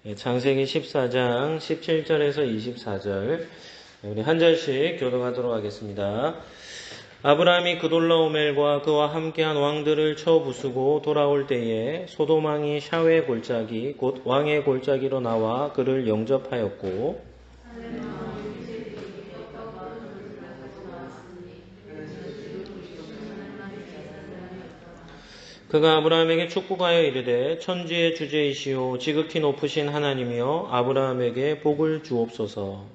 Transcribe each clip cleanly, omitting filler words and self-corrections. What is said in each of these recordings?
창세기 14장 17절에서 24절 우리 한 절씩 교독하도록 하겠습니다. 아브라함이 그돌라오멜과 그와 함께한 왕들을 쳐 부수고 돌아올 때에 소돔 왕이 샤웨 골짜기 곧 왕의 골짜기로 나와 그를 영접하였고 그가 아브라함에게 축복하여 이르되 천지의 주제이시오 지극히 높으신 하나님이여 아브라함에게 복을 주옵소서.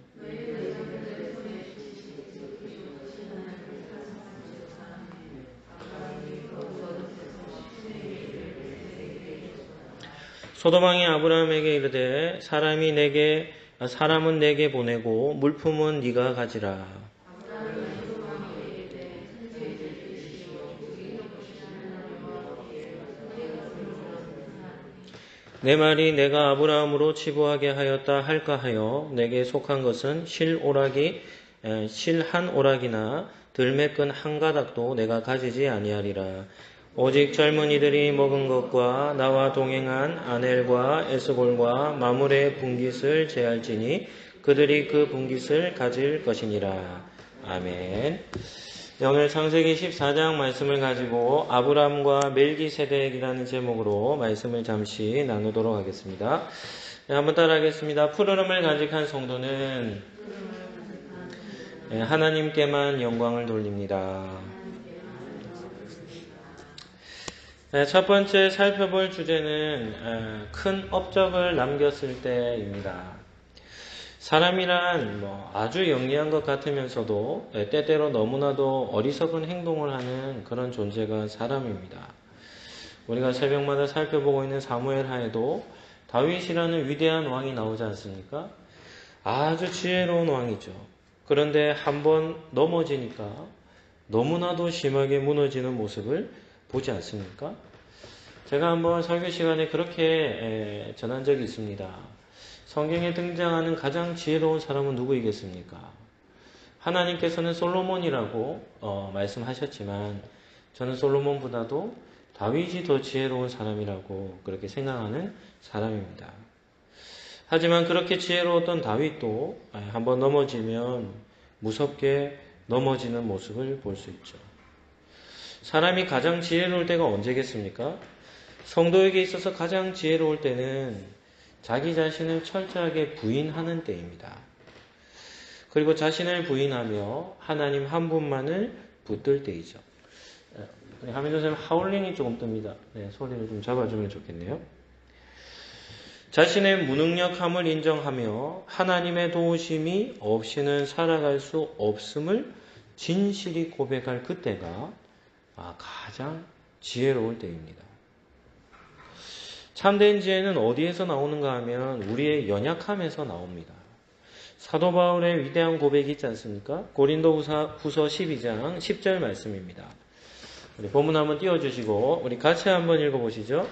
소돔 왕이 아브라함에게 이르되 사람은 내게 보내고 물품은 네가 가지라. 내 말이 내가 아브라함으로 치부하게 하였다 할까 하여 내게 속한 것은 실 한 오락이나 들매끈 한 가닥도 내가 가지지 아니하리라. 오직 젊은이들이 먹은 것과 나와 동행한 아넬과 에스골과 마물의 분깃을 제할지니 그들이 그 분깃을 가질 것이니라. 아멘. 오늘 창세기 14장 말씀을 가지고 아브람과 멜기세덱이라는 제목으로 말씀을 잠시 나누도록 하겠습니다. 한번 따라하겠습니다. 푸르름을 간직한 성도는 하나님께만 영광을 돌립니다. 첫 번째 살펴볼 주제는 큰 업적을 남겼을 때입니다. 사람이란 아주 영리한 것 같으면서도 때때로 너무나도 어리석은 행동을 하는 그런 존재가 사람입니다. 우리가 새벽마다 살펴보고 있는 사무엘 하에도 다윗이라는 위대한 왕이 나오지 않습니까? 아주 지혜로운 왕이죠. 그런데 한번 넘어지니까 너무나도 심하게 무너지는 모습을 보지 않습니까? 제가 한번 설교 시간에 그렇게 전한 적이 있습니다. 성경에 등장하는 가장 지혜로운 사람은 누구이겠습니까? 하나님께서는 솔로몬이라고 말씀하셨지만 저는 솔로몬보다도 다윗이 더 지혜로운 사람이라고 그렇게 생각하는 사람입니다. 하지만 그렇게 지혜로웠던 다윗도 한번 넘어지면 무섭게 넘어지는 모습을 볼 수 있죠. 사람이 가장 지혜로울 때가 언제겠습니까? 성도에게 있어서 가장 지혜로울 때는 자기 자신을 철저하게 부인하는 때입니다. 그리고 자신을 부인하며 하나님 한 분만을 붙들 때이죠. 하민조 선생님 하울링이 조금 뜹니다. 소리를 좀 잡아주면 좋겠네요. 자신의 무능력함을 인정하며 하나님의 도우심이 없이는 살아갈 수 없음을 진실히 고백할 그때가 가장 지혜로울 때입니다. 참된 지혜는 어디에서 나오는가 하면 우리의 연약함에서 나옵니다. 사도 바울의 위대한 고백이 있지 않습니까? 고린도후서 12장 10절 말씀입니다. 우리 본문 한번 띄워주시고 우리 같이 한번 읽어보시죠.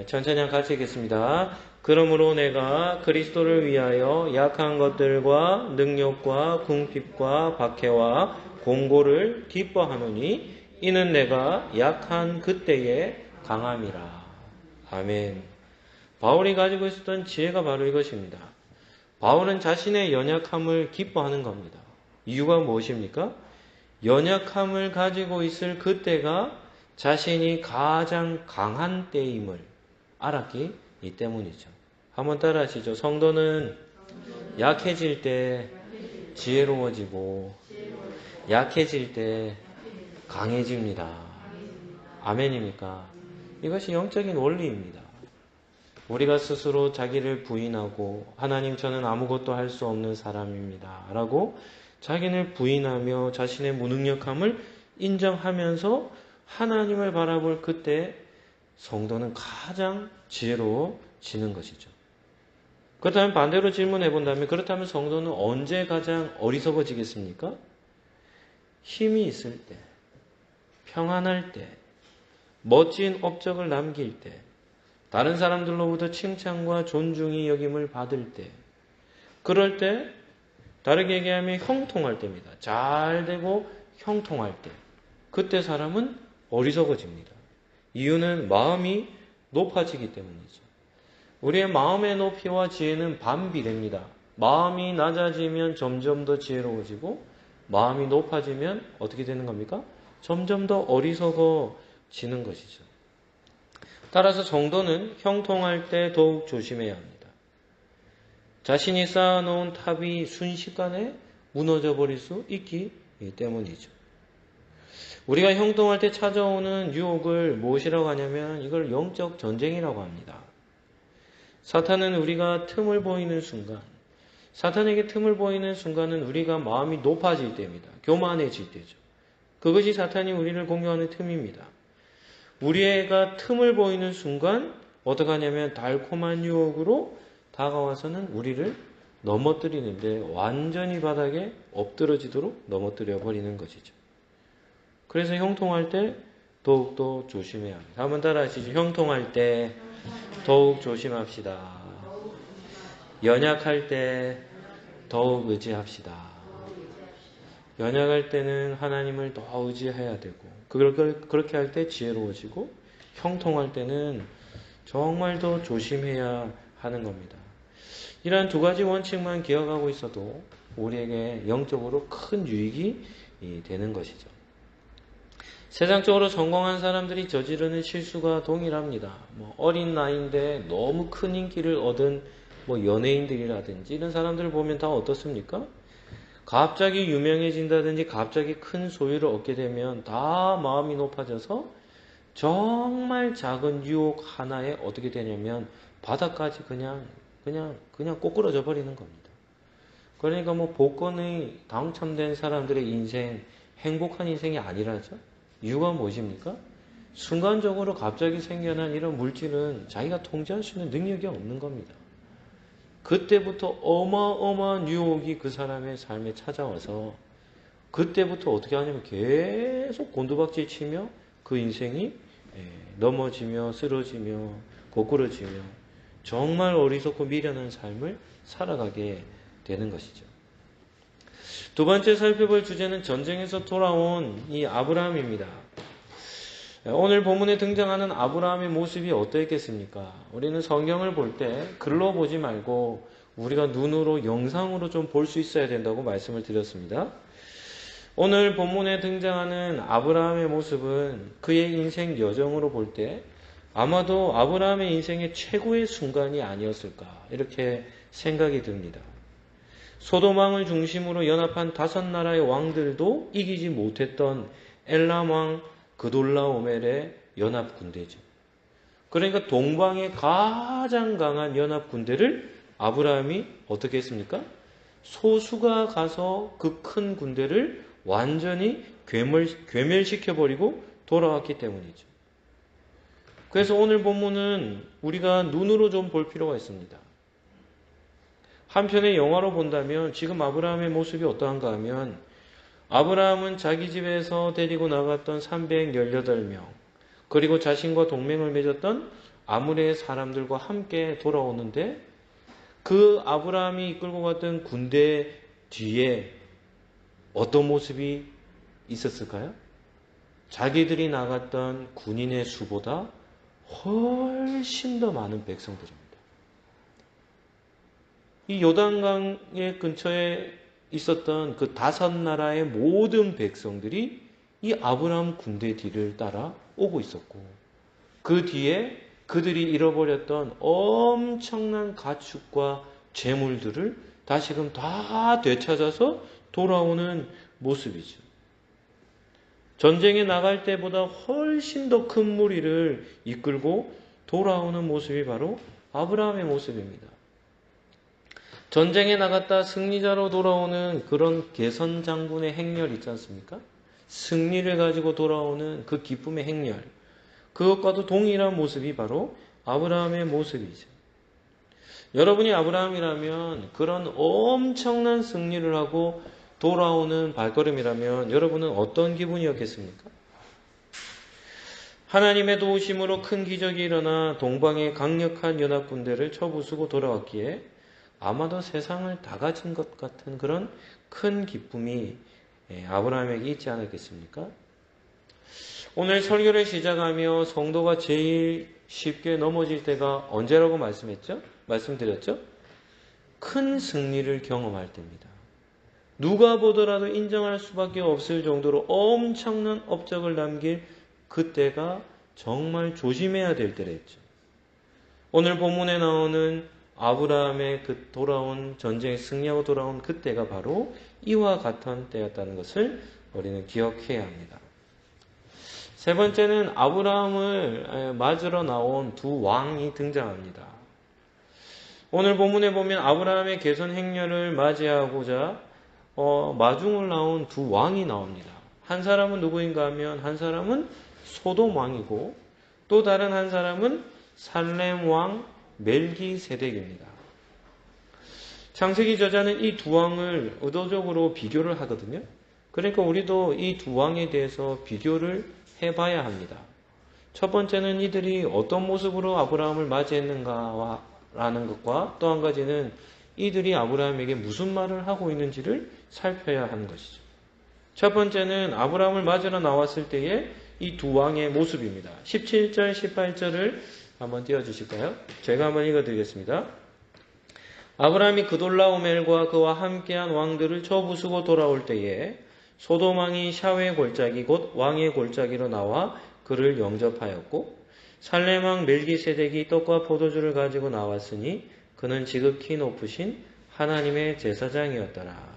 천천히 같이 읽겠습니다. 그러므로 내가 그리스도를 위하여 약한 것들과 능력과 궁핍과 박해와 공고를 기뻐하노니 이는 내가 약한 그때의 강함이라. 아멘. 바울이 가지고 있었던 지혜가 바로 이것입니다. 바울은 자신의 연약함을 기뻐하는 겁니다. 이유가 무엇입니까? 연약함을 가지고 있을 그때가 자신이 가장 강한 때임을 알았기 때문이죠. 한번 따라하시죠. 성도는 약해질 때 지혜로워지고 약해질 때 강해집니다. 아멘입니까? 이것이 영적인 원리입니다. 우리가 스스로 자기를 부인하고 하나님 저는 아무것도 할 수 없는 사람입니다 라고 자기를 부인하며 자신의 무능력함을 인정하면서 하나님을 바라볼 그때 성도는 가장 지혜로워지는 것이죠. 그렇다면 반대로 질문해 본다면 그렇다면 성도는 언제 가장 어리석어지겠습니까? 힘이 있을 때, 평안할 때, 멋진 업적을 남길 때, 다른 사람들로부터 칭찬과 존중이 여김을 받을 때, 그럴 때, 다르게 얘기하면 형통할 때입니다. 잘 되고 형통할 때, 그때 사람은 어리석어집니다. 이유는 마음이 높아지기 때문이죠. 우리의 마음의 높이와 지혜는 반비례입니다. 마음이 낮아지면 점점 더 지혜로워지고 마음이 높아지면 어떻게 되는 겁니까? 점점 더 어리석어지는 것이죠. 따라서 성도는 형통할 때 더욱 조심해야 합니다. 자신이 쌓아놓은 탑이 순식간에 무너져 버릴 수 있기 때문이죠. 우리가 형통할 때 찾아오는 유혹을 무엇이라고 하냐면 이걸 영적 전쟁이라고 합니다. 사탄은 우리가 틈을 보이는 순간, 사탄에게 틈을 보이는 순간은 우리가 마음이 높아질 때입니다. 교만해질 때죠. 그것이 사탄이 우리를 공격하는 틈입니다. 우리가 틈을 보이는 순간 어떻게 하냐면 달콤한 유혹으로 다가와서는 우리를 넘어뜨리는데 완전히 바닥에 엎드러지도록 넘어뜨려 버리는 것이죠. 그래서 형통할 때 더욱더 조심해야 합니다. 한번 따라 하시죠. 형통할 때 더욱 조심합시다. 연약할 때 더욱 의지합시다. 연약할 때는 하나님을 더 의지해야 되고 그렇게 할 때 지혜로워지고 형통할 때는 정말 더 조심해야 하는 겁니다. 이러한 두 가지 원칙만 기억하고 있어도 우리에게 영적으로 큰 유익이 되는 것이죠. 세상적으로 성공한 사람들이 저지르는 실수가 동일합니다. 어린 나이인데 너무 큰 인기를 얻은 연예인들이라든지 이런 사람들을 보면 다 어떻습니까? 갑자기 유명해진다든지 갑자기 큰 소유를 얻게 되면 다 마음이 높아져서 정말 작은 유혹 하나에 어떻게 되냐면 바닥까지 그냥 꼬꾸러져 버리는 겁니다. 그러니까 복권에 당첨된 사람들의 인생, 행복한 인생이 아니라죠. 이유가 무엇입니까? 순간적으로 갑자기 생겨난 이런 물질은 자기가 통제할 수 있는 능력이 없는 겁니다. 그때부터 어마어마한 유혹이 그 사람의 삶에 찾아와서 그때부터 어떻게 하냐면 계속 곤두박질 치며 그 인생이 넘어지며 쓰러지며 거꾸러지며 정말 어리석고 미련한 삶을 살아가게 되는 것이죠. 두 번째 살펴볼 주제는 전쟁에서 돌아온 이 아브라함입니다. 오늘 본문에 등장하는 아브라함의 모습이 어떠했겠습니까? 우리는 성경을 볼 때 글로 보지 말고 우리가 눈으로 영상으로 좀 볼 수 있어야 된다고 말씀을 드렸습니다. 오늘 본문에 등장하는 아브라함의 모습은 그의 인생 여정으로 볼 때 아마도 아브라함의 인생의 최고의 순간이 아니었을까 이렇게 생각이 듭니다. 소돔 왕을 중심으로 연합한 5나라의 왕들도 이기지 못했던 엘람 왕 그돌라오멜의 연합 군대죠. 그러니까 동방의 가장 강한 연합 군대를 아브라함이 어떻게 했습니까? 소수가 가서 그 큰 군대를 완전히 괴멸시켜버리고 돌아왔기 때문이죠. 그래서 오늘 본문은 우리가 눈으로 좀 볼 필요가 있습니다. 한편의 영화로 본다면 지금 아브라함의 모습이 어떠한가 하면 아브라함은 자기 집에서 데리고 나갔던 318명 그리고 자신과 동맹을 맺었던 아므레의 사람들과 함께 돌아오는데 그 아브라함이 이끌고 갔던 군대 뒤에 어떤 모습이 있었을까요? 자기들이 나갔던 군인의 수보다 훨씬 더 많은 백성들입니다. 이 요단강의 근처에 있었던 그 5나라의 모든 백성들이 이 아브라함 군대 뒤를 따라 오고 있었고 그 뒤에 그들이 잃어버렸던 엄청난 가축과 재물들을 다시금 다 되찾아서 돌아오는 모습이죠. 전쟁에 나갈 때보다 훨씬 더 큰 무리를 이끌고 돌아오는 모습이 바로 아브라함의 모습입니다. 전쟁에 나갔다 승리자로 돌아오는 그런 개선 장군의 행렬 있지 않습니까? 승리를 가지고 돌아오는 그 기쁨의 행렬. 그것과도 동일한 모습이 바로 아브라함의 모습이죠. 여러분이 아브라함이라면 그런 엄청난 승리를 하고 돌아오는 발걸음이라면 여러분은 어떤 기분이었겠습니까? 하나님의 도우심으로 큰 기적이 일어나 동방의 강력한 연합군대를 쳐부수고 돌아왔기에 아마도 세상을 다 가진 것 같은 그런 큰 기쁨이 아브라함에게 있지 않았겠습니까? 오늘 설교를 시작하며 성도가 제일 쉽게 넘어질 때가 언제라고 말씀드렸죠? 큰 승리를 경험할 때입니다. 누가 보더라도 인정할 수밖에 없을 정도로 엄청난 업적을 남길 그때가 정말 조심해야 될 때랬죠. 오늘 본문에 나오는 아브라함의 그 돌아온 전쟁에 승리하고 돌아온 그때가 바로 이와 같은 때였다는 것을 우리는 기억해야 합니다. 세 번째는 아브라함을 맞으러 나온 두 왕이 등장합니다. 오늘 본문에 보면 아브라함의 개선 행렬을 맞이하고자 마중을 나온 두 왕이 나옵니다. 한 사람은 누구인가 하면 한 사람은 소돔 왕이고 또 다른 한 사람은 살렘 왕 멜기세덱입니다. 창세기 저자는 이 두 왕을 의도적으로 비교를 하거든요. 그러니까 우리도 이 두 왕에 대해서 비교를 해봐야 합니다. 첫 번째는 이들이 어떤 모습으로 아브라함을 맞이했는가라는 것과 또 한 가지는 이들이 아브라함에게 무슨 말을 하고 있는지를 살펴야 하는 것이죠. 첫 번째는 아브라함을 맞으러 나왔을 때의 이 두 왕의 모습입니다. 17절, 18절을 한번 띄워주실까요? 제가 한번 읽어드리겠습니다. 아브라함이 그돌라오멜과 그와 함께한 왕들을 쳐부수고 돌아올 때에 소돔 왕이 샤웨 골짜기 곧 왕의 골짜기로 나와 그를 영접하였고 살렘 왕 멜기세덱이 떡과 포도주를 가지고 나왔으니 그는 지극히 높으신 하나님의 제사장이었더라.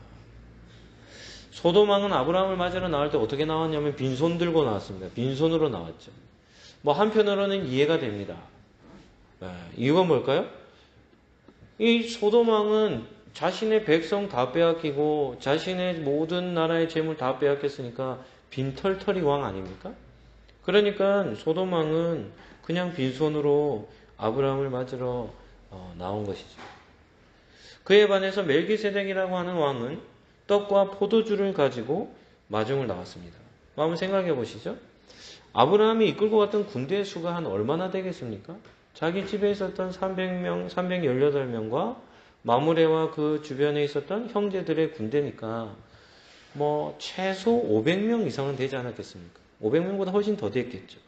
소돔 왕은 아브라함을 맞으러 나올 때 어떻게 나왔냐면 빈손 들고 나왔습니다. 빈손으로 나왔죠. 한편으로는 이해가 됩니다. 이유가 뭘까요? 이 소돔 왕은 자신의 백성 다 빼앗기고 자신의 모든 나라의 재물 다 빼앗겼으니까 빈털터리 왕 아닙니까? 그러니까 소돔 왕은 그냥 빈손으로 아브라함을 맞으러 나온 것이죠. 그에 반해서 멜기세덱이라고 하는 왕은 떡과 포도주를 가지고 마중을 나왔습니다. 한번 생각해 보시죠. 아브라함이 이끌고 갔던 군대의 수가 한 얼마나 되겠습니까? 자기 집에 있었던 300명, 318명과 마므레와 그 주변에 있었던 형제들의 군대니까 최소 500명 이상은 되지 않았겠습니까? 500명보다 훨씬 더 됐겠죠.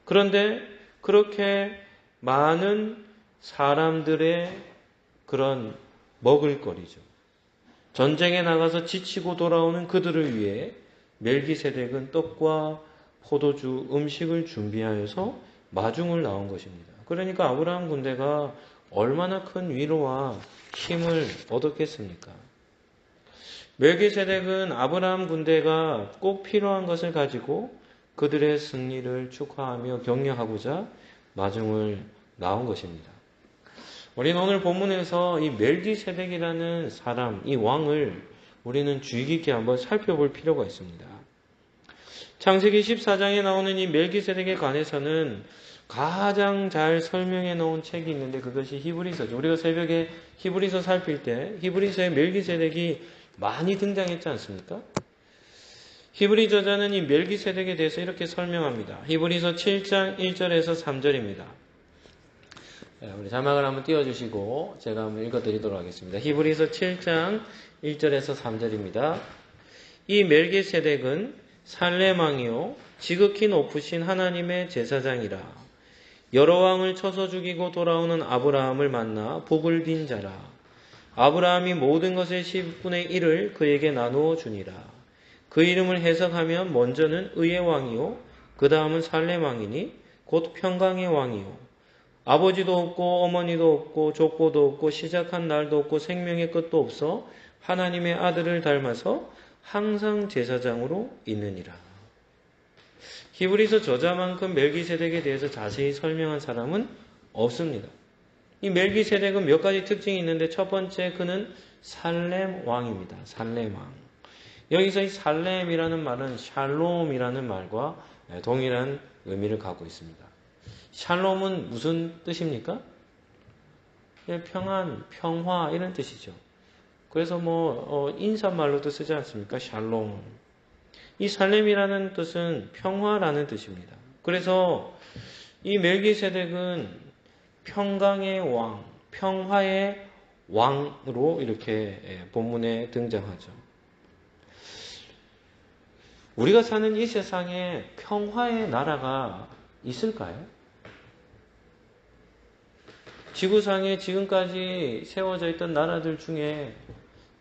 그런데 그렇게 많은 사람들의 그런 먹을거리죠. 전쟁에 나가서 지치고 돌아오는 그들을 위해 멜기세덱은 떡과 포도주, 음식을 준비하여서 마중을 나온 것입니다. 그러니까 아브라함 군대가 얼마나 큰 위로와 힘을 얻었겠습니까? 멜기세덱은 아브라함 군대가 꼭 필요한 것을 가지고 그들의 승리를 축하하며 격려하고자 마중을 나온 것입니다. 우리는 오늘 본문에서 이 멜기세덱이라는 사람, 이 왕을 우리는 주의 깊게 한번 살펴볼 필요가 있습니다. 창세기 14장에 나오는 이 멜기세덱에 관해서는 가장 잘 설명해 놓은 책이 있는데 그것이 히브리서죠. 우리가 새벽에 히브리서 살필 때 히브리서에 멜기세덱이 많이 등장했지 않습니까? 히브리 저자는 이 멜기세덱에 대해서 이렇게 설명합니다. 히브리서 7장 1절에서 3절입니다. 우리 자막을 한번 띄워주시고 제가 한번 읽어드리도록 하겠습니다. 히브리서 7장 1절에서 3절입니다. 이 멜기세덱은 살렘 왕이요 지극히 높으신 하나님의 제사장이라. 여러 왕을 쳐서 죽이고 돌아오는 아브라함을 만나 복을 빈 자라. 아브라함이 모든 것의 10분의 1을 그에게 나누어 주니라. 그 이름을 해석하면 먼저는 의의 왕이요 그 다음은 살렘 왕이니 곧 평강의 왕이요 아버지도 없고 어머니도 없고 족보도 없고 시작한 날도 없고 생명의 끝도 없어 하나님의 아들을 닮아서 항상 제사장으로 있느니라. 히브리서 저자만큼 멜기세덱에 대해서 자세히 설명한 사람은 없습니다. 이 멜기세덱은 몇 가지 특징이 있는데 첫 번째 그는 살렘 왕입니다. 살렘 왕. 여기서 이 살렘이라는 말은 샬롬이라는 말과 동일한 의미를 갖고 있습니다. 샬롬은 무슨 뜻입니까? 평안, 평화 이런 뜻이죠. 그래서 인사말로도 쓰지 않습니까? 샬롬. 이 살렘이라는 뜻은 평화라는 뜻입니다. 그래서 이 멜기세덱은 평강의 왕, 평화의 왕으로 이렇게 본문에 등장하죠. 우리가 사는 이 세상에 평화의 나라가 있을까요? 지구상에 지금까지 세워져 있던 나라들 중에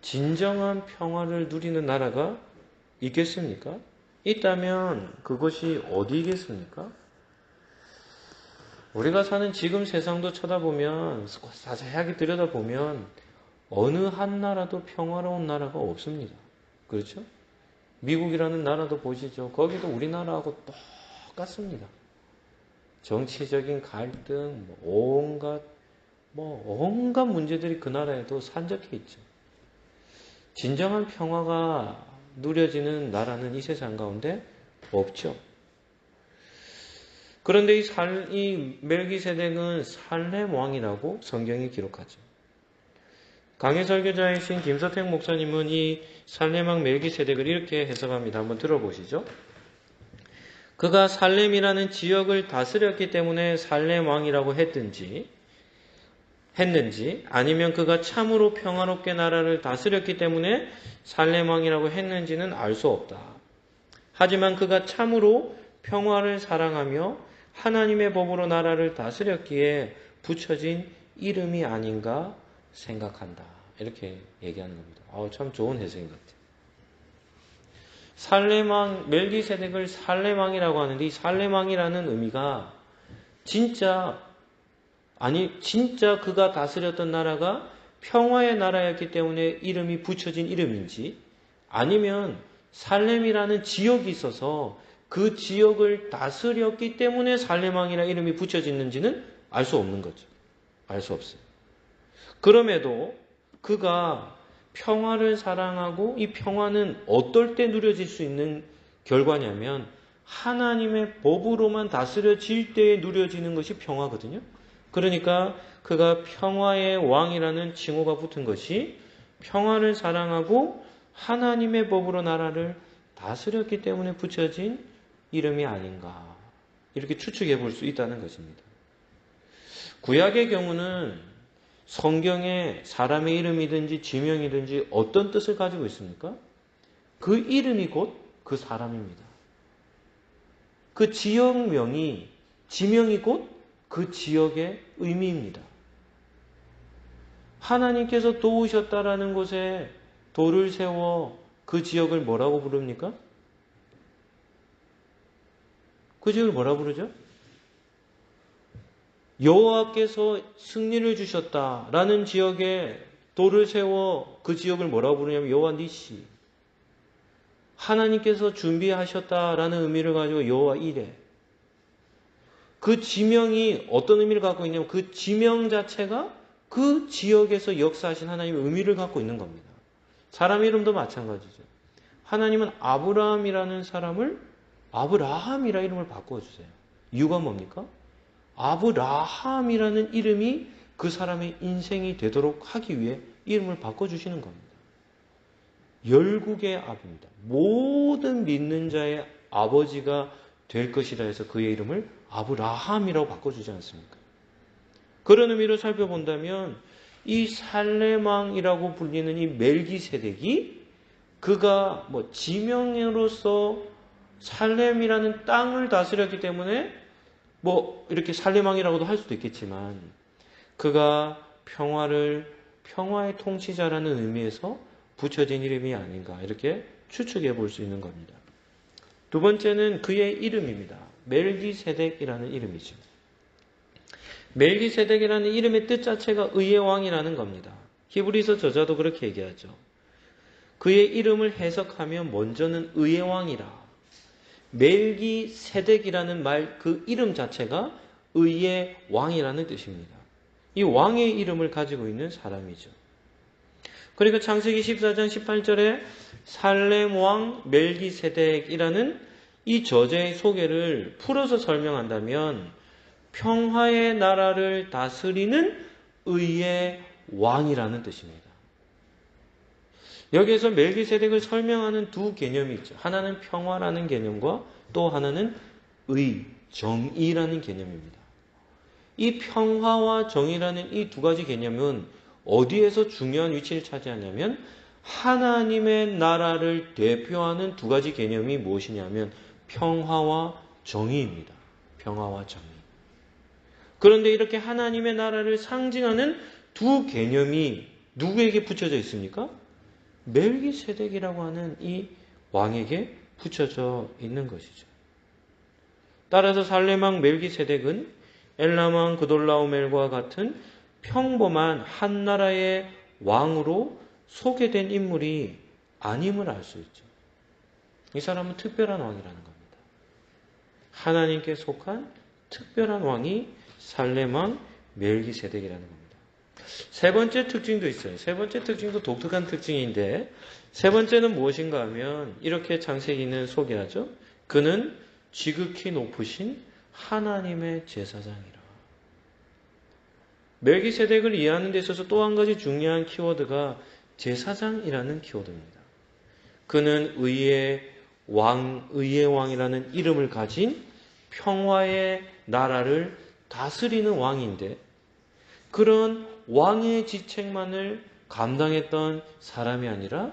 진정한 평화를 누리는 나라가 있겠습니까? 있다면 그것이 어디겠습니까? 우리가 사는 지금 세상도 쳐다보면, 자세하게 들여다보면 어느 한 나라도 평화로운 나라가 없습니다. 그렇죠? 미국이라는 나라도 보시죠. 거기도 우리나라하고 똑같습니다. 정치적인 갈등, 온갖 문제들이 그 나라에도 산적해 있죠. 진정한 평화가 누려지는 나라는 이 세상 가운데 없죠. 그런데 이 멜기세덱은 살렘 왕이라고 성경이 기록하죠. 강해 설교자이신 김서택 목사님은 이 살렘 왕 멜기세덱을 이렇게 해석합니다. 한번 들어보시죠. 그가 살렘이라는 지역을 다스렸기 때문에 살렘 왕이라고 했는지 아니면 그가 참으로 평화롭게 나라를 다스렸기 때문에 살렘 왕이라고 했는지는 알 수 없다. 하지만 그가 참으로 평화를 사랑하며 하나님의 법으로 나라를 다스렸기에 붙여진 이름이 아닌가 생각한다. 이렇게 얘기하는 겁니다. 참 좋은 해석인 것 같아요. 살렘왕 멜기세덱을 살렘왕이라고 하는데 이 살렘왕이라는 의미가 진짜 그가 다스렸던 나라가 평화의 나라였기 때문에 이름이 붙여진 이름인지 아니면 살렘이라는 지역이 있어서 그 지역을 다스렸기 때문에 살렘왕이라는 이름이 붙여졌는지는 알 수 없는 거죠. 알 수 없어요. 그럼에도 그가 평화를 사랑하고 이 평화는 어떨 때 누려질 수 있는 결과냐면 하나님의 법으로만 다스려질 때에 누려지는 것이 평화거든요. 그러니까 그가 평화의 왕이라는 칭호가 붙은 것이 평화를 사랑하고 하나님의 법으로 나라를 다스렸기 때문에 붙여진 이름이 아닌가 이렇게 추측해 볼 수 있다는 것입니다. 구약의 경우는 성경에 사람의 이름이든지 지명이든지 어떤 뜻을 가지고 있습니까? 그 이름이 곧 그 사람입니다. 그 지역명이 지명이 곧 그 지역의 의미입니다. 하나님께서 도우셨다라는 곳에 돌을 세워 그 지역을 뭐라고 부릅니까? 그 지역을 뭐라고 부르죠? 여호와께서 승리를 주셨다라는 지역에 돌을 세워 그 지역을 뭐라고 부르냐면 여호와 니시. 하나님께서 준비하셨다라는 의미를 가지고 여호와 이레. 그 지명이 어떤 의미를 갖고 있냐면 그 지명 자체가 그 지역에서 역사하신 하나님의 의미를 갖고 있는 겁니다. 사람 이름도 마찬가지죠. 하나님은 아브라함이라는 사람을 아브라함이라 이름을 바꿔주세요. 이유가 뭡니까? 아브라함이라는 이름이 그 사람의 인생이 되도록 하기 위해 이름을 바꿔주시는 겁니다. 열국의 아비입니다. 모든 믿는 자의 아버지가 될 것이라 해서 그의 이름을 아브라함이라고 바꿔주지 않습니까? 그런 의미로 살펴본다면 이 살렘왕이라고 불리는 이 멜기세덱이 그가 지명으로서 살렘이라는 땅을 다스렸기 때문에 이렇게 살렘왕이라고도 할 수도 있겠지만 그가 평화의 통치자라는 의미에서 붙여진 이름이 아닌가 이렇게 추측해 볼 수 있는 겁니다. 두 번째는 그의 이름입니다. 멜기세덱이라는 이름이죠. 멜기세덱이라는 이름의 뜻 자체가 의의 왕이라는 겁니다. 히브리서 저자도 그렇게 얘기하죠. 그의 이름을 해석하면 먼저는 의의 왕이라. 멜기세덱이라는 말 그 이름 자체가 의의 왕이라는 뜻입니다. 이 왕의 이름을 가지고 있는 사람이죠. 그러니까 창세기 14장 18절에 살렘 왕 멜기세덱이라는 이 저자의 소개를 풀어서 설명한다면 평화의 나라를 다스리는 의의 왕이라는 뜻입니다. 여기에서 멜기세덱을 설명하는 두 개념이 있죠. 하나는 평화라는 개념과 또 하나는 정의라는 개념입니다. 이 평화와 정의라는 이 두 가지 개념은 어디에서 중요한 위치를 차지하냐면 하나님의 나라를 대표하는 두 가지 개념이 무엇이냐면 평화와 정의입니다. 평화와 정의. 그런데 이렇게 하나님의 나라를 상징하는 두 개념이 누구에게 붙여져 있습니까? 멜기세덱이라고 하는 이 왕에게 붙여져 있는 것이죠. 따라서 살렘왕 멜기세덱은 엘람왕 그돌라오멜과 같은 평범한 한 나라의 왕으로 소개된 인물이 아님을 알 수 있죠. 이 사람은 특별한 왕이라는 겁니다. 하나님께 속한 특별한 왕이 살렘왕 멜기세덱이라는 겁니다. 세 번째 특징도 있어요. 세 번째 특징도 독특한 특징인데 세 번째는 무엇인가 하면 이렇게 창세기는 소개하죠. 그는 지극히 높으신 하나님의 제사장이라. 멜기세덱을 이해하는 데 있어서 또 한 가지 중요한 키워드가 제사장이라는 키워드입니다. 그는 의의 왕이라는 이름을 가진 평화의 나라를 다스리는 왕인데 그런 왕의 직책만을 감당했던 사람이 아니라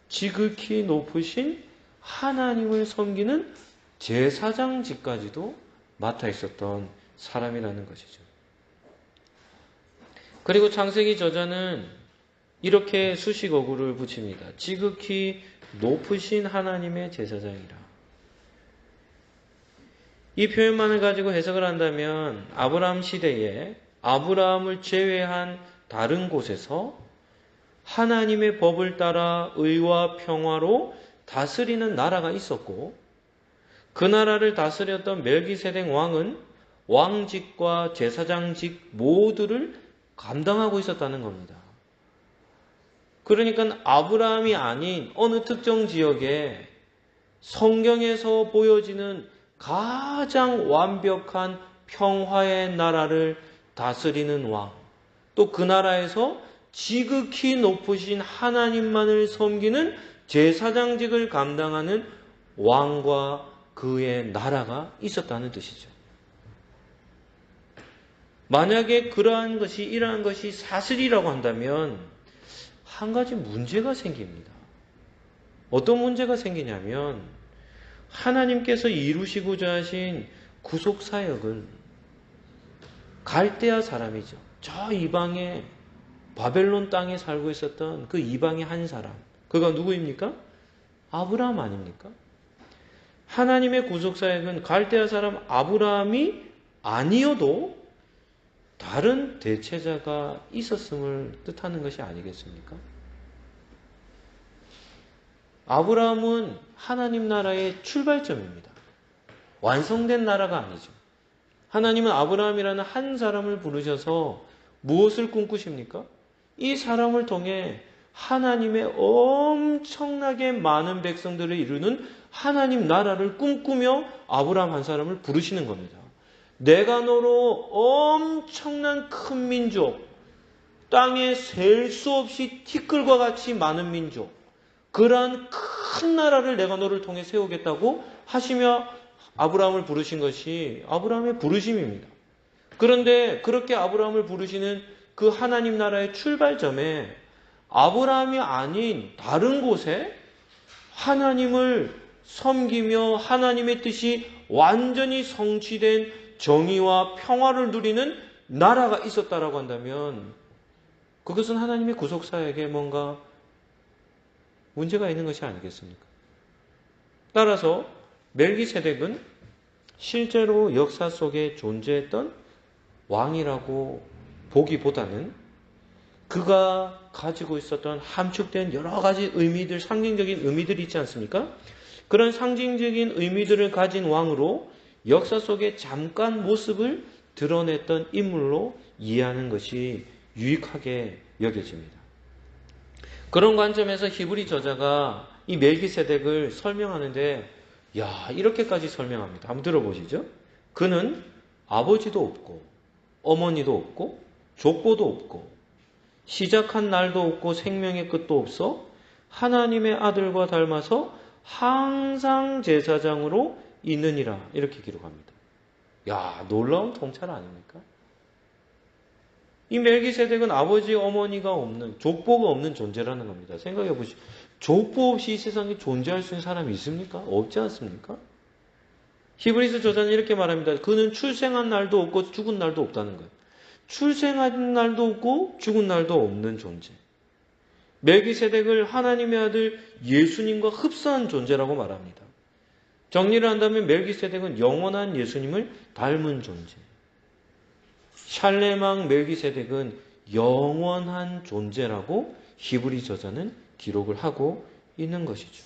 지극히 높으신 하나님을 섬기는 제사장직까지도 맡아 있었던 사람이라는 것이죠. 그리고 창세기 저자는 이렇게 수식어구를 붙입니다. 지극히 높으신 하나님의 제사장이라. 이 표현만을 가지고 해석을 한다면 아브라함 시대에 아브라함을 제외한 다른 곳에서 하나님의 법을 따라 의와 평화로 다스리는 나라가 있었고 그 나라를 다스렸던 멜기세덱 왕은 왕직과 제사장직 모두를 감당하고 있었다는 겁니다. 그러니까 아브라함이 아닌 어느 특정 지역에 성경에서 보여지는 가장 완벽한 평화의 나라를 다스리는 왕, 또 그 나라에서 지극히 높으신 하나님만을 섬기는 제사장직을 감당하는 왕과 그의 나라가 있었다는 뜻이죠. 만약에 이러한 것이 사실이라고 한다면 한 가지 문제가 생깁니다. 어떤 문제가 생기냐면 하나님께서 이루시고자 하신 구속사역을 갈대아 사람이죠. 저 이방에 바벨론 땅에 살고 있었던 그 이방의 한 사람. 그가 누구입니까? 아브라함 아닙니까? 하나님의 구속사역은 갈대아 사람 아브라함이 아니어도 다른 대체자가 있었음을 뜻하는 것이 아니겠습니까? 아브라함은 하나님 나라의 출발점입니다. 완성된 나라가 아니죠. 하나님은 아브라함이라는 한 사람을 부르셔서 무엇을 꿈꾸십니까? 이 사람을 통해 하나님의 엄청나게 많은 백성들을 이루는 하나님 나라를 꿈꾸며 아브라함 한 사람을 부르시는 겁니다. 내가 너로 엄청난 큰 민족, 땅에 셀 수 없이 티끌과 같이 많은 민족, 그러한 큰 나라를 내가 너를 통해 세우겠다고 하시며 아브라함을 부르신 것이 아브라함의 부르심입니다. 그런데 그렇게 아브라함을 부르시는 그 하나님 나라의 출발점에 아브라함이 아닌 다른 곳에 하나님을 섬기며 하나님의 뜻이 완전히 성취된 정의와 평화를 누리는 나라가 있었다라고 한다면 그것은 하나님의 구속사역에 뭔가 문제가 있는 것이 아니겠습니까? 따라서 멜기세덱은 실제로 역사 속에 존재했던 왕이라고 보기보다는 그가 가지고 있었던 함축된 여러 가지 의미들, 상징적인 의미들이 있지 않습니까? 그런 상징적인 의미들을 가진 왕으로 역사 속에 잠깐 모습을 드러냈던 인물로 이해하는 것이 유익하게 여겨집니다. 그런 관점에서 히브리 저자가 이 멜기세덱을 설명하는데 이렇게까지 설명합니다. 한번 들어보시죠. 그는 아버지도 없고 어머니도 없고 족보도 없고 시작한 날도 없고 생명의 끝도 없어 하나님의 아들과 닮아서 항상 제사장으로 있느니라 이렇게 기록합니다. 놀라운 통찰 아닙니까? 이 멜기세덱은 아버지 어머니가 없는, 족보가 없는 존재라는 겁니다. 생각해 보시죠. 족보 없이 이 세상에 존재할 수 있는 사람이 있습니까? 없지 않습니까? 히브리서 저자는 이렇게 말합니다. 그는 출생한 날도 없고 죽은 날도 없다는 거예요. 출생한 날도 없고 죽은 날도 없는 존재. 멜기세덱을 하나님의 아들 예수님과 흡사한 존재라고 말합니다. 정리를 한다면 멜기세덱은 영원한 예수님을 닮은 존재. 샬레망 멜기세덱은 영원한 존재라고 히브리 저자는 기록을 하고 있는 것이죠.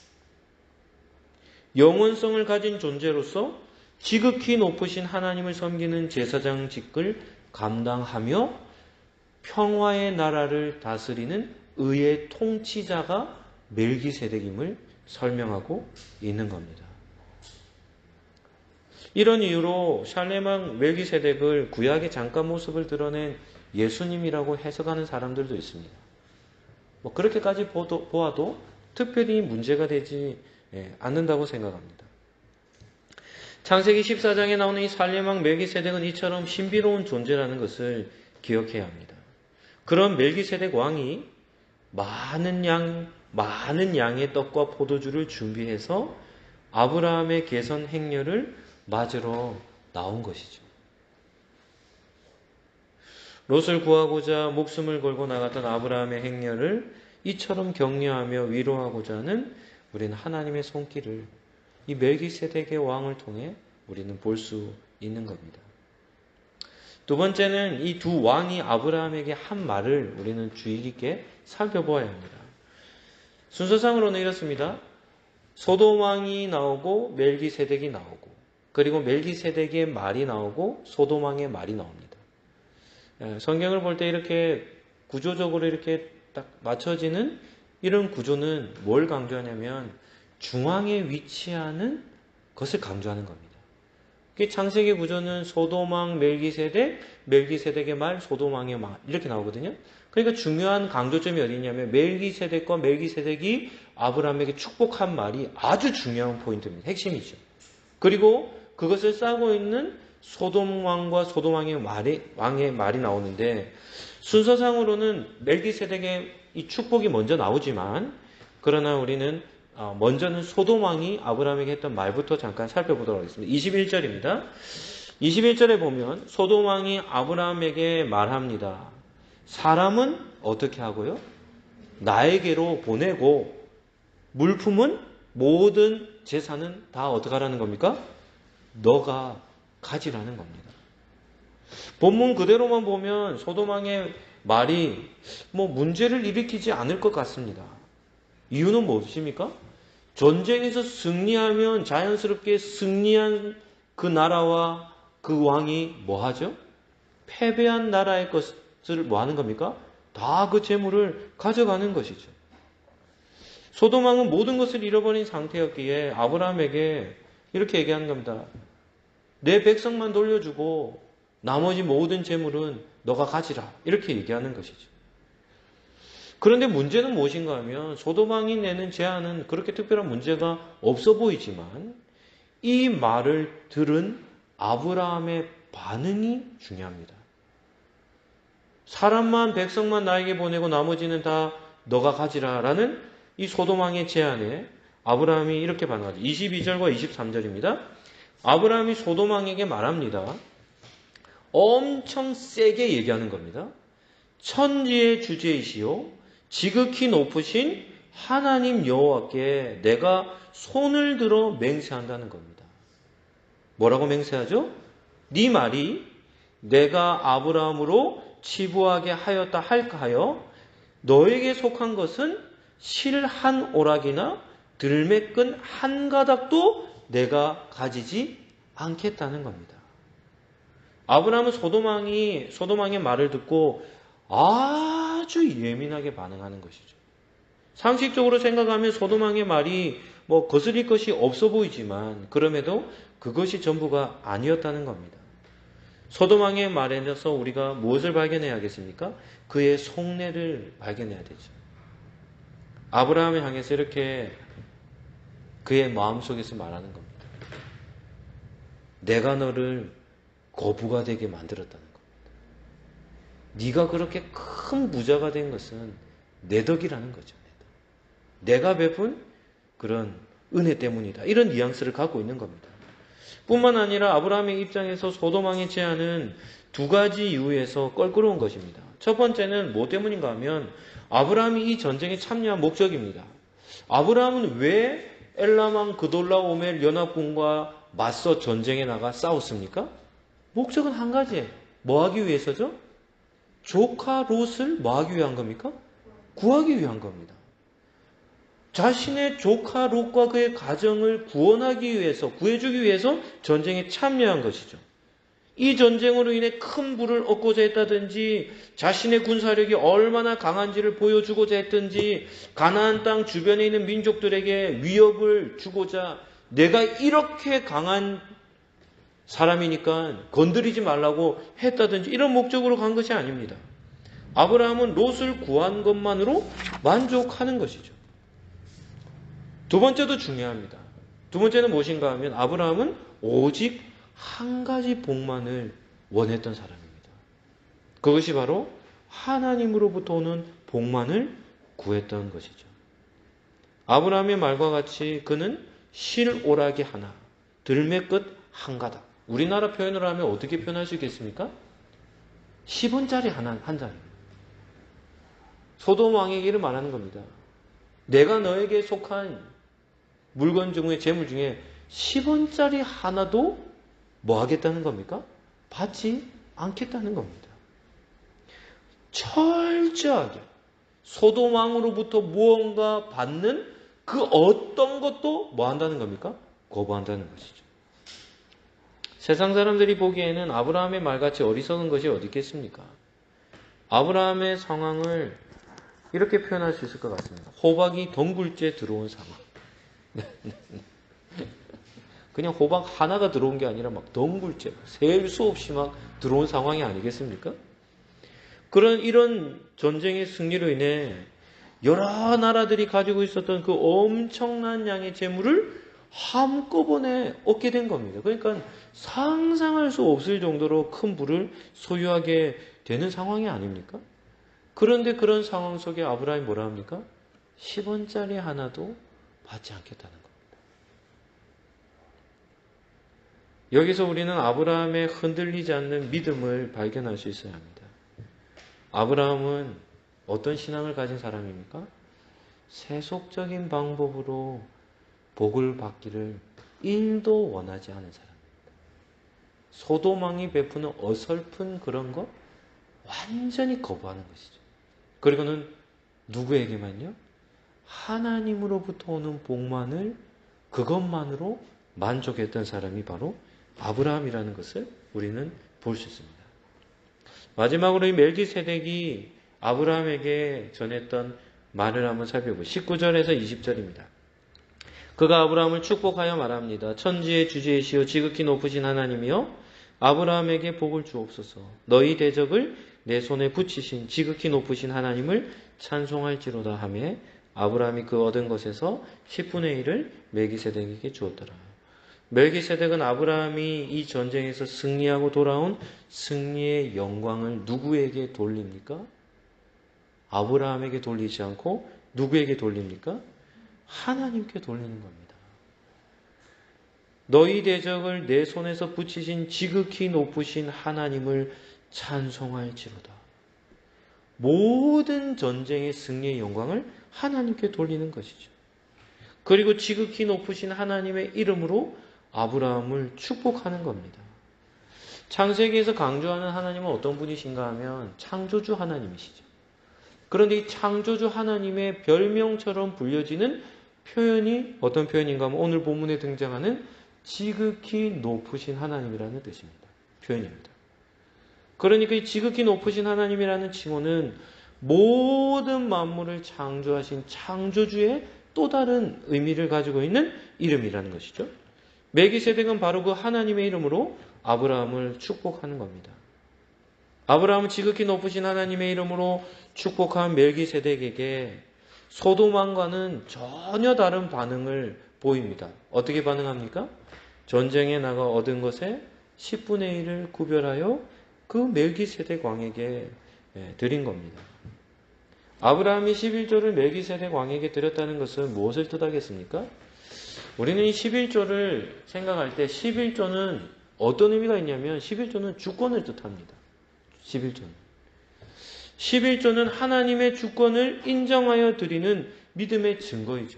영원성을 가진 존재로서 지극히 높으신 하나님을 섬기는 제사장직을 감당하며 평화의 나라를 다스리는 의의 통치자가 멜기세덱임을 설명하고 있는 겁니다. 이런 이유로 샬레망 멜기세덱을 구약의 잠깐 모습을 드러낸 예수님이라고 해석하는 사람들도 있습니다. 그렇게까지 보아도 특별히 문제가 되지 않는다고 생각합니다. 창세기 14장에 나오는 이 샬레망 멜기세덱은 이처럼 신비로운 존재라는 것을 기억해야 합니다. 그런 멜기세덱 왕이 많은 양의 떡과 포도주를 준비해서 아브라함의 계선 행렬을 맞으러 나온 것이죠. 롯을 구하고자 목숨을 걸고 나갔던 아브라함의 행렬을 이처럼 격려하며 위로하고자 하는 우리는 하나님의 손길을 이 멜기세덱의 왕을 통해 우리는 볼 수 있는 겁니다. 두 번째는 이 두 왕이 아브라함에게 한 말을 우리는 주의 깊게 살펴보아야 합니다. 순서상으로는 이렇습니다. 소돔 왕이 나오고 멜기세덱이 나오고 그리고 멜기세덱의 말이 나오고 소돔 왕의 말이 나옵니다. 성경을 볼 때 이렇게 구조적으로 이렇게 딱 맞춰지는 이런 구조는 뭘 강조하냐면 중앙에 위치하는 것을 강조하는 겁니다. 창세기 구조는 소돔 왕 멜기세덱, 멜기세덱의 말, 소돔 왕의 말 이렇게 나오거든요. 그러니까 중요한 강조점이 어디 있냐면 멜기세덱과 멜기세덱이 아브라함에게 축복한 말이 아주 중요한 포인트입니다. 핵심이죠. 그리고 그것을 싸고 있는 소돔 왕과 소돔 왕의 말이 나오는데 순서상으로는 멜기세덱의 이 축복이 먼저 나오지만 그러나 우리는 먼저는 소돔 왕이 아브라함에게 했던 말부터 잠깐 살펴보도록 하겠습니다. 21절입니다. 21절에 보면 소돔 왕이 아브라함에게 말합니다. 사람은 어떻게 하고요? 나에게로 보내고 물품은 모든 재산은 다 어떻게 하라는 겁니까? 너가 가지라는 겁니다. 본문 그대로만 보면 소돔 왕의 말이 문제를 일으키지 않을 것 같습니다. 이유는 무엇입니까? 전쟁에서 승리하면 자연스럽게 승리한 그 나라와 그 왕이 뭐 하죠? 패배한 나라의 것을 뭐 하는 겁니까? 다 그 재물을 가져가는 것이죠. 소돔 왕은 모든 것을 잃어버린 상태였기에 아브라함에게 이렇게 얘기하는 겁니다. 내 백성만 돌려주고 나머지 모든 재물은 너가 가지라. 이렇게 얘기하는 것이죠. 그런데 문제는 무엇인가 하면 소돔 왕이 내는 제안은 그렇게 특별한 문제가 없어 보이지만 이 말을 들은 아브라함의 반응이 중요합니다. 사람만 백성만 나에게 보내고 나머지는 다 너가 가지라라는 이 소돔 왕의 제안에 아브라함이 이렇게 반응하죠. 22절과 23절입니다. 아브라함이 소돔 왕에게 말합니다. 엄청 세게 얘기하는 겁니다. 천지의 주제이시오 지극히 높으신 하나님 여호와께 내가 손을 들어 맹세한다는 겁니다. 뭐라고 맹세하죠? 네 말이 내가 아브라함으로 치부하게 하였다 할까 하여 너에게 속한 것은 실 한 오락이나 들매끈 한 가닥도 내가 가지지 않겠다는 겁니다. 아브라함은 소돔 왕의 말을 듣고 아주 예민하게 반응하는 것이죠. 상식적으로 생각하면 소돔 왕의 말이 거스릴 것이 없어 보이지만 그럼에도 그것이 전부가 아니었다는 겁니다. 소돔 왕의 말에서 우리가 무엇을 발견해야겠습니까? 그의 속내를 발견해야 되죠. 아브라함을 향해서 이렇게 그의 마음속에서 말하는 겁니다. 내가 너를 거부가 되게 만들었다는 겁니다. 네가 그렇게 큰 부자가 된 것은 내 덕이라는 거죠. 내가 베푼 그런 은혜 때문이다. 이런 뉘앙스를 갖고 있는 겁니다. 뿐만 아니라 아브라함의 입장에서 소돔왕의 제안은 두 가지 이유에서 껄끄러운 것입니다. 첫 번째는 뭐 때문인가 하면 아브라함이 이 전쟁에 참여한 목적입니다. 아브라함은 왜 엘람왕 그돌라오멜 연합군과 맞서 전쟁에 나가 싸웠습니까? 목적은 한 가지예요. 뭐 하기 위해서죠? 조카 롯을 뭐 하기 위한 겁니까? 구하기 위한 겁니다. 자신의 조카 롯과 그의 가정을 구원하기 위해서, 구해주기 위해서 전쟁에 참여한 것이죠. 이 전쟁으로 인해 큰 부를 얻고자 했다든지 자신의 군사력이 얼마나 강한지를 보여주고자 했든지 가나안 땅 주변에 있는 민족들에게 위협을 주고자 내가 이렇게 강한 사람이니까 건드리지 말라고 했다든지 이런 목적으로 간 것이 아닙니다. 아브라함은 롯을 구한 것만으로 만족하는 것이죠. 두 번째도 중요합니다. 두 번째는 무엇인가 하면 아브라함은 오직 한 가지 복만을 원했던 사람입니다. 그것이 바로 하나님으로부터 오는 복만을 구했던 것이죠. 아브라함의 말과 같이 그는 실오라기 하나, 들매끝 한 가닥. 우리나라 표현으로 하면 어떻게 표현할 수 있겠습니까? 10원짜리 한 장입니다. 소돔 왕에게를 말하는 겁니다. 내가 너에게 속한 물건 중에 재물 중에 10원짜리 하나도 뭐 하겠다는 겁니까? 받지 않겠다는 겁니다. 철저하게 소돔 왕으로부터 무언가 받는 그 어떤 것도 뭐 한다는 겁니까? 거부한다는 것이죠. 세상 사람들이 보기에는 아브라함의 말같이 어리석은 것이 어디 있겠습니까? 아브라함의 상황을 이렇게 표현할 수 있을 것 같습니다. 호박이 덩굴째 들어온 상황. 그냥 호박 하나가 들어온 게 아니라 막 덩굴째, 셀 수 없이 막 들어온 상황이 아니겠습니까? 이런 전쟁의 승리로 인해 여러 나라들이 가지고 있었던 그 엄청난 양의 재물을 한꺼번에 얻게 된 겁니다. 그러니까 상상할 수 없을 정도로 큰 부를 소유하게 되는 상황이 아닙니까? 그런데 그런 상황 속에 아브라함이 뭐라 합니까? 10원짜리 하나도 받지 않겠다는 겁니다. 여기서 우리는 아브라함의 흔들리지 않는 믿음을 발견할 수 있어야 합니다. 아브라함은 어떤 신앙을 가진 사람입니까? 세속적인 방법으로 복을 받기를 1도 원하지 않은 사람입니다. 소돔왕이 베푸는 어설픈 그런 거 완전히 거부하는 것이죠. 그리고는 누구에게만요? 하나님으로부터 오는 복만을 그것만으로 만족했던 사람이 바로 아브라함이라는 것을 우리는 볼 수 있습니다. 마지막으로 이 멜기세덱이 아브라함에게 전했던 말을 한번 살펴보시죠. 19절에서 20절입니다. 그가 아브라함을 축복하여 말합니다. 천지의 주제이시오 지극히 높으신 하나님이여 아브라함에게 복을 주옵소서. 너희 대적을 내 손에 붙이신 지극히 높으신 하나님을 찬송할지로다 하며 아브라함이 그 얻은 것에서 10분의 1을 멜기세덱에게 주었더라. 멜기세덱은 아브라함이 이 전쟁에서 승리하고 돌아온 승리의 영광을 누구에게 돌립니까? 아브라함에게 돌리지 않고 누구에게 돌립니까? 하나님께 돌리는 겁니다. 너희 대적을 내 손에서 붙이신 지극히 높으신 하나님을 찬송할지로다. 모든 전쟁의 승리의 영광을 하나님께 돌리는 것이죠. 그리고 지극히 높으신 하나님의 이름으로 아브라함을 축복하는 겁니다. 창세기에서 강조하는 하나님은 어떤 분이신가 하면 창조주 하나님이시죠. 그런데 이 창조주 하나님의 별명처럼 불려지는 표현이 어떤 표현인가 하면 오늘 본문에 등장하는 지극히 높으신 하나님이라는 뜻입니다. 표현입니다. 그러니까 이 지극히 높으신 하나님이라는 칭호는 모든 만물을 창조하신 창조주의 또 다른 의미를 가지고 있는 이름이라는 것이죠. 멜기세덱은 바로 그 하나님의 이름으로 아브라함을 축복하는 겁니다. 아브라함은 지극히 높으신 하나님의 이름으로 축복한 멜기세덱에게 소돔왕과는 전혀 다른 반응을 보입니다. 어떻게 반응합니까? 전쟁에 나가 얻은 것에 10분의 1을 구별하여 그 멜기세덱 왕에게 드린 겁니다. 아브라함이 11조를 멜기세덱 왕에게 드렸다는 것은 무엇을 뜻하겠습니까? 우리는 이 11조를 생각할 때 11조는 어떤 의미가 있냐면 11조는 주권을 뜻합니다. 11조는 하나님의 주권을 인정하여 드리는 믿음의 증거이죠.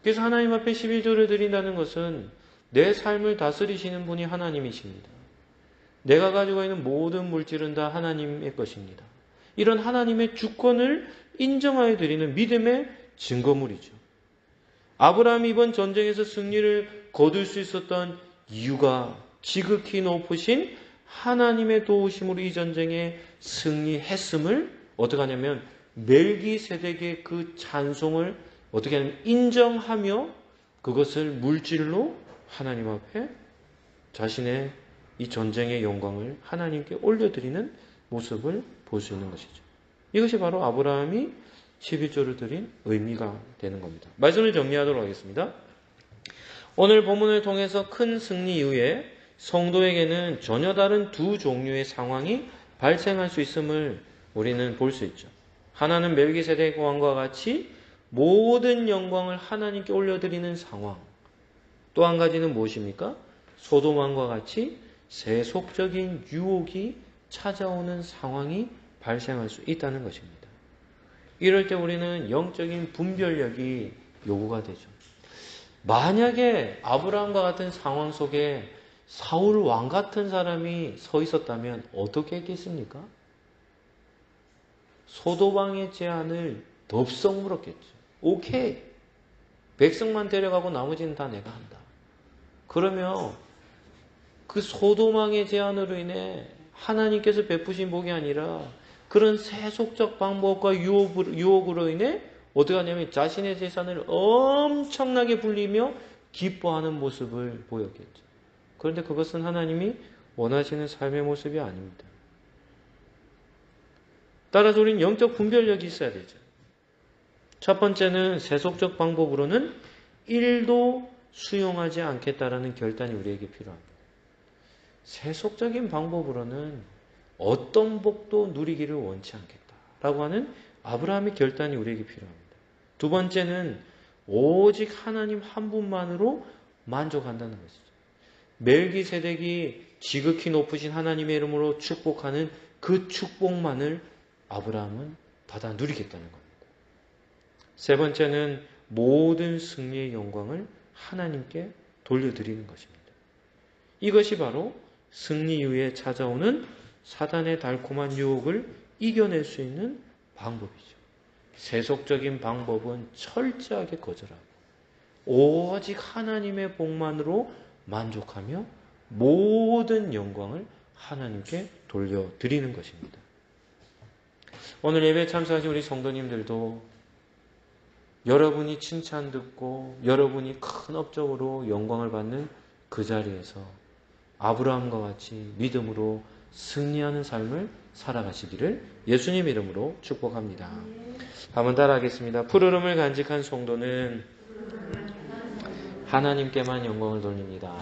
그래서 하나님 앞에 11조를 드린다는 것은 내 삶을 다스리시는 분이 하나님이십니다. 내가 가지고 있는 모든 물질은 다 하나님의 것입니다. 이런 하나님의 주권을 인정하여 드리는 믿음의 증거물이죠. 아브라함이 이번 전쟁에서 승리를 거둘 수 있었던 이유가 지극히 높으신 하나님의 도우심으로 이 전쟁에 승리했음을 어떻게 하냐면 멜기세덱의 그 찬송을 어떻게 하냐면 인정하며 그것을 물질로 하나님 앞에 자신의 이 전쟁의 영광을 하나님께 올려드리는 모습을 볼 수 있는 것이죠. 이것이 바로 아브라함이 11조를 드린 의미가 되는 겁니다. 말씀을 정리하도록 하겠습니다. 오늘 본문을 통해서 큰 승리 이후에 성도에게는 전혀 다른 두 종류의 상황이 발생할 수 있음을 우리는 볼 수 있죠. 하나는 멜기세덱 왕과 같이 모든 영광을 하나님께 올려드리는 상황. 또 한 가지는 무엇입니까? 소돔 왕과 같이 세속적인 유혹이 찾아오는 상황이 발생할 수 있다는 것입니다. 이럴 때 우리는 영적인 분별력이 요구가 되죠. 만약에 아브라함과 같은 상황 속에 사울 왕 같은 사람이 서 있었다면 어떻게 했겠습니까? 소돔 왕의 제안을 덥석 물었겠죠. 오케이. 백성만 데려가고 나머지는 다 내가 한다. 그러면 그 소돔 왕의 제안으로 인해 하나님께서 베푸신 복이 아니라 그런 세속적 방법과 유혹으로 인해 어떻게 하냐면 자신의 재산을 엄청나게 불리며 기뻐하는 모습을 보였겠죠. 그런데 그것은 하나님이 원하시는 삶의 모습이 아닙니다. 따라서 우리는 영적 분별력이 있어야 되죠. 첫 번째는 세속적 방법으로는 1도 수용하지 않겠다라는 결단이 우리에게 필요합니다. 세속적인 방법으로는 어떤 복도 누리기를 원치 않겠다라고 하는 아브라함의 결단이 우리에게 필요합니다. 두 번째는 오직 하나님 한 분만으로 만족한다는 것이죠. 멜기세덱이 지극히 높으신 하나님의 이름으로 축복하는 그 축복만을 아브라함은 받아 누리겠다는 겁니다. 세 번째는 모든 승리의 영광을 하나님께 돌려드리는 것입니다. 이것이 바로 승리 이후에 찾아오는 사단의 달콤한 유혹을 이겨낼 수 있는 방법이죠. 세속적인 방법은 철저하게 거절하고 오직 하나님의 복만으로 만족하며 모든 영광을 하나님께 돌려드리는 것입니다. 오늘 예배에 참석하신 우리 성도님들도 여러분이 칭찬 듣고 여러분이 큰 업적으로 영광을 받는 그 자리에서 아브라함과 같이 믿음으로 승리하는 삶을 살아가시기를 예수님 이름으로 축복합니다. 한번 따라하겠습니다. 푸르름을 간직한 성도는 하나님께만 영광을 돌립니다.